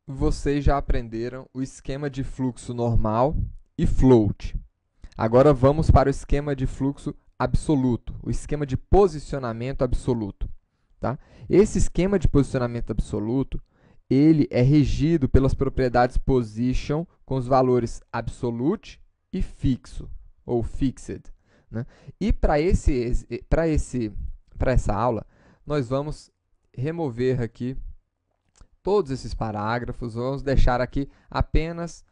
vocês já aprenderam o esquema de fluxo normal e float. Agora vamos para o esquema de fluxo absoluto, o esquema de posicionamento absoluto. Tá? Esse esquema de posicionamento absoluto, ele é regido pelas propriedades position com os valores absolute e fixo, ou fixed. Né? E para essa aula, nós vamos remover aqui todos esses parágrafos, vamos deixar aqui apenas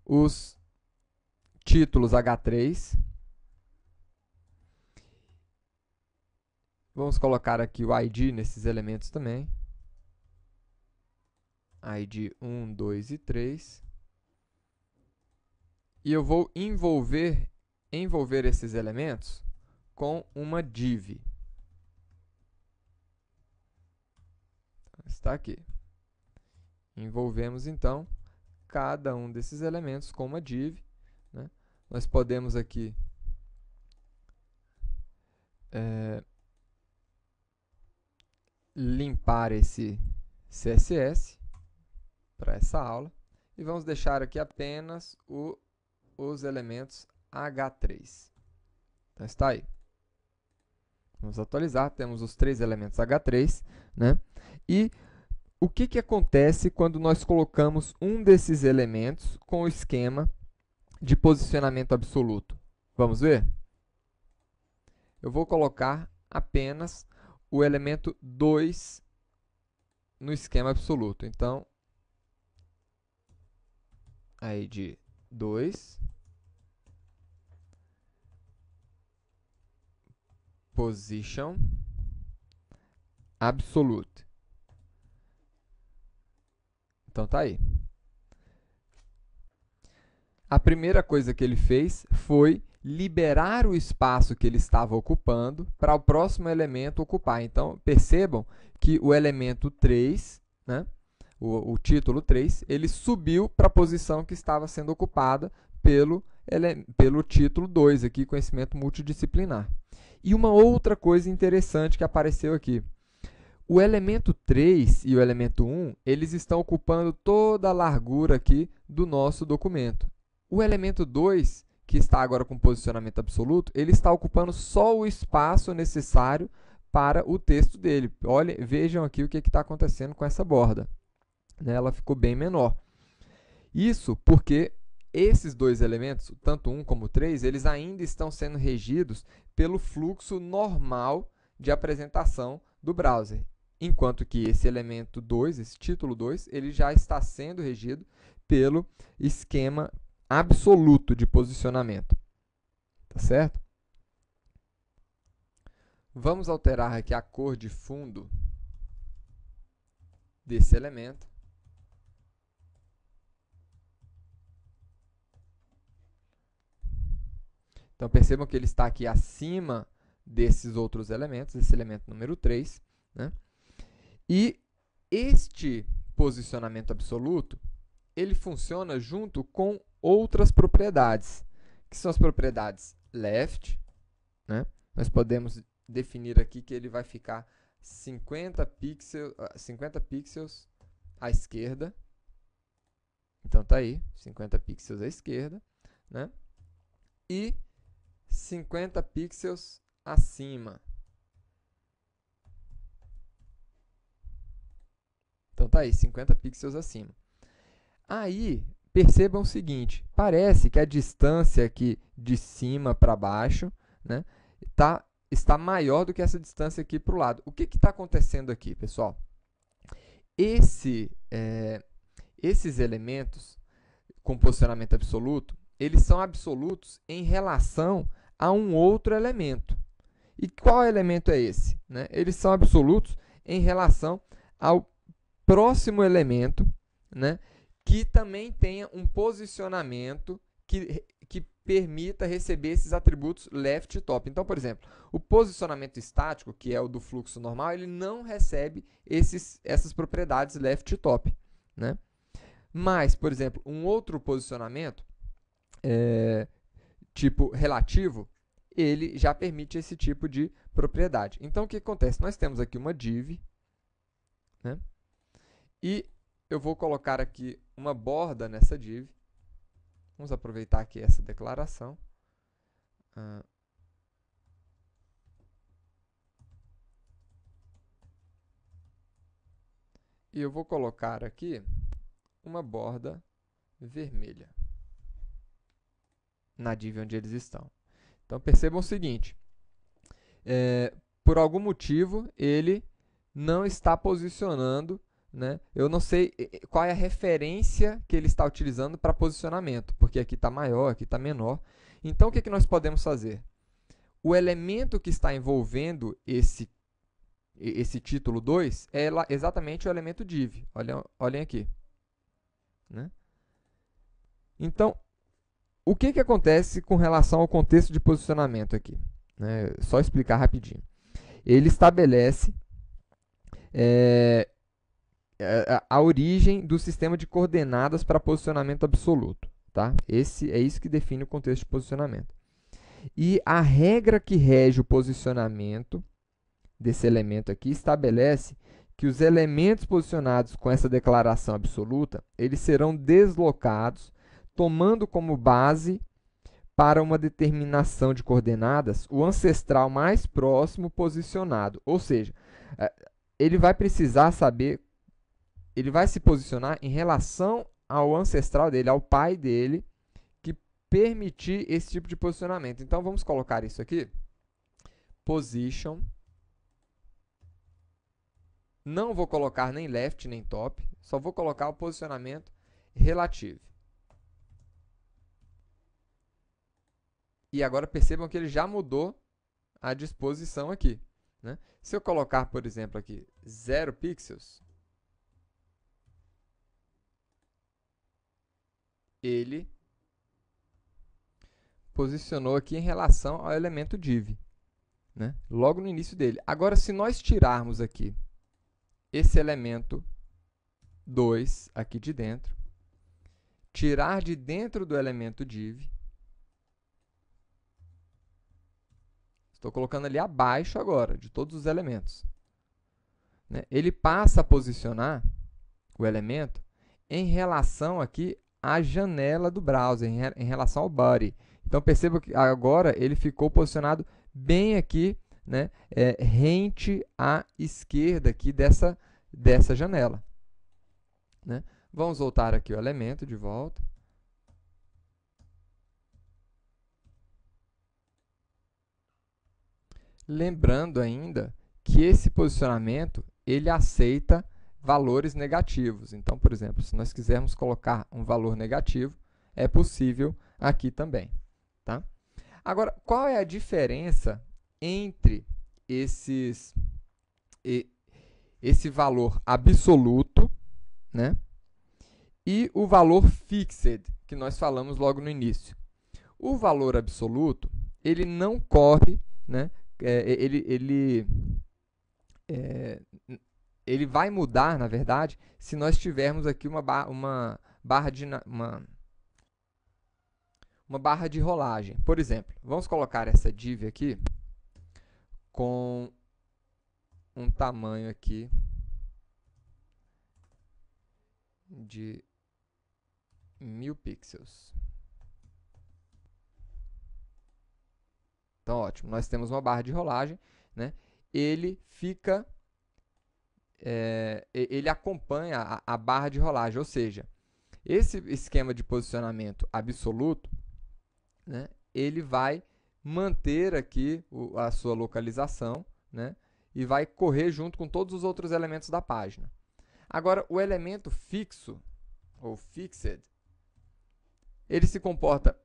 os títulos H3. Vamos colocar aqui o ID nesses elementos também. ID 1, 2 e 3. E eu vou envolver esses elementos com uma div. Está aqui. Envolvemos, então, cada um desses elementos com uma div. Né? Nós podemos aqui limpar esse CSS para essa aula e vamos deixar aqui apenas os elementos H3. Então, está aí. Vamos atualizar, temos os 3 elementos H3, né? E o que acontece quando nós colocamos um desses elementos com o esquema de posicionamento absoluto? Vamos ver? Eu vou colocar apenas o elemento 2 no esquema absoluto. Então, ID 2, position, absolute. Então, tá aí. A primeira coisa que ele fez foi liberar o espaço que ele estava ocupando para o próximo elemento ocupar. Então, percebam que o elemento 3, né, o título 3, ele subiu para a posição que estava sendo ocupada pelo título 2, aqui, conhecimento multidisciplinar. E uma outra coisa interessante que apareceu aqui. O elemento 3 e o elemento 1, eles estão ocupando toda a largura aqui do nosso documento. O elemento 2, que está agora com posicionamento absoluto, ele está ocupando só o espaço necessário para o texto dele. Olha, vejam aqui o que está acontecendo com essa borda. Ela ficou bem menor. Isso porque esses dois elementos, tanto 1 como 3, eles ainda estão sendo regidos pelo fluxo normal de apresentação do browser. Enquanto que esse elemento 2, esse título 2, ele já está sendo regido pelo esquema absoluto de posicionamento. Tá certo? Vamos alterar aqui a cor de fundo desse elemento. Então, percebam que ele está aqui acima desses outros elementos, esse elemento número 3. Né? E este posicionamento absoluto, ele funciona junto com outras propriedades, que são as propriedades left. Né? Nós podemos definir aqui que ele vai ficar 50 pixels à esquerda. Então, está aí, 50 pixels à esquerda. Né? E 50 pixels acima. Então, tá aí, 50 pixels acima. Aí, percebam o seguinte, parece que a distância aqui de cima para baixo, né, está maior do que essa distância aqui para o lado. O que está acontecendo aqui, pessoal? Esses elementos com posicionamento absoluto, eles são absolutos em relação a um outro elemento. E qual elemento é esse? Né? Eles são absolutos em relação ao próximo elemento, né, que também tenha um posicionamento que permita receber esses atributos left e top. Então, por exemplo, o posicionamento estático, que é o do fluxo normal, ele não recebe essas propriedades left e top. Né? Mas, por exemplo, um outro posicionamento, tipo relativo, ele já permite esse tipo de propriedade. Então, o que acontece? Nós temos aqui uma div, né? E eu vou colocar aqui uma borda nessa div. Vamos aproveitar aqui essa declaração. E eu vou colocar aqui uma borda vermelha na div onde eles estão. Então, percebam o seguinte, por algum motivo, ele não está posicionando, né? Eu não sei qual é a referência que ele está utilizando para posicionamento, porque aqui está maior, aqui está menor. Então, o que nós podemos fazer? O elemento que está envolvendo esse título 2 é exatamente o elemento div. Olhem aqui. Né? Então, o que acontece com relação ao contexto de posicionamento aqui? Né? Só explicar rapidinho. Ele estabelece a origem do sistema de coordenadas para posicionamento absoluto. Tá? É isso que define o contexto de posicionamento. E a regra que rege o posicionamento desse elemento aqui estabelece que os elementos posicionados com essa declaração absoluta, eles serão deslocados, tomando como base para uma determinação de coordenadas o ancestral mais próximo posicionado. Ou seja, ele vai precisar saber, ele vai se posicionar em relação ao ancestral dele, ao pai dele, que permitir esse tipo de posicionamento. Então, vamos colocar isso aqui. Position. Não vou colocar nem left nem top, só vou colocar o posicionamento relativo. E agora percebam que ele já mudou a disposição aqui. Né? Se eu colocar, por exemplo, aqui 0 pixels, ele posicionou aqui em relação ao elemento div, né? Logo no início dele. Agora, se nós tirarmos aqui esse elemento 2 aqui de dentro, tirar de dentro do elemento div, estou colocando ali abaixo agora, de todos os elementos, né? Ele passa a posicionar o elemento em relação aqui à janela do browser, em relação ao body. Então, perceba que agora ele ficou posicionado bem aqui, né, rente à esquerda aqui dessa janela. Né? Vamos voltar aqui o elemento de volta. Lembrando ainda que esse posicionamento ele aceita valores negativos. Então, por exemplo, se nós quisermos colocar um valor negativo, é possível aqui também. Tá? Agora, qual é a diferença entre esse valor absoluto, né, e o valor fixed, que nós falamos logo no início? O valor absoluto, ele não corre, né, ele vai mudar, na verdade, se nós tivermos aqui uma barra de rolagem. Por exemplo, vamos colocar essa div aqui com um tamanho aqui de 1000 pixels. Então, ótimo. Nós temos uma barra de rolagem, né? Ele fica... ele acompanha a barra de rolagem, ou seja, esse esquema de posicionamento absoluto, né, ele vai manter aqui a sua localização, né, e vai correr junto com todos os outros elementos da página. Agora, o elemento fixo, ou fixed, ele se comporta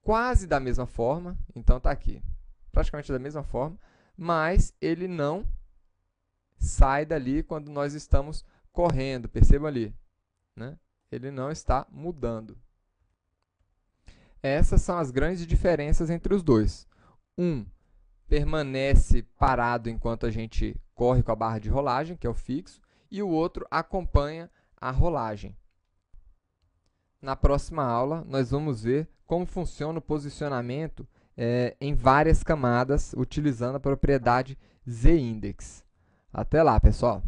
quase da mesma forma, então está aqui, praticamente da mesma forma, mas ele não sai dali quando nós estamos correndo, percebam ali, né? Ele não está mudando. Essas são as grandes diferenças entre os dois. Um permanece parado enquanto a gente corre com a barra de rolagem, que é o fixo, e o outro acompanha a rolagem. Na próxima aula, nós vamos ver como funciona o posicionamento em várias camadas, utilizando a propriedade z-index. Até lá, pessoal!